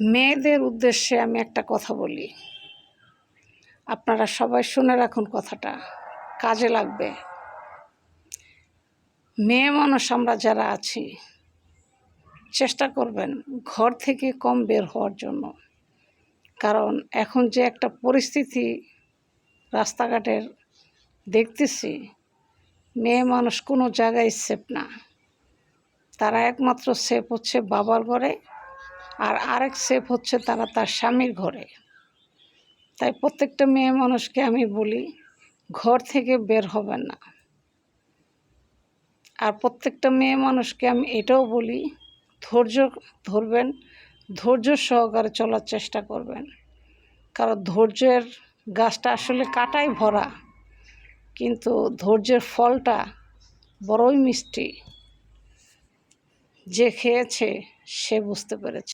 মেয়েদের উদ্দেশ্যে আমি একটা কথা বলি, আপনারা সবাই শুনে রাখুন, কথাটা কাজে লাগবে। মেয়ে মানুষ আমরা যারা আছি চেষ্টা করবেন ঘর থেকে কম বের হওয়ার জন্য। কারণ এখন যে একটা পরিস্থিতি রাস্তাঘাটের দেখতেছি, মেয়ে মানুষ কোনো জায়গায় সেফ না। তারা একমাত্র সেফ হচ্ছে বাবার ঘরে, আর আরেক সেফ হচ্ছে তারা তার স্বামীর ঘরে। তাই প্রত্যেকটা মেয়ে মানুষকে আমি বলি, ঘর থেকে বের হবেন না। আর প্রত্যেকটা মেয়ে মানুষকে আমি এটাও বলি, ধৈর্য ধরবেন, ধৈর্য সহকারে চলার চেষ্টা করবেন। কারণ ধৈর্যের গাছটা আসলে কাঁটায় ভরা, কিন্তু ধৈর্যের ফলটা বড়ই মিষ্টি। যে খেয়েছে সে বুঝতে পেরেছে।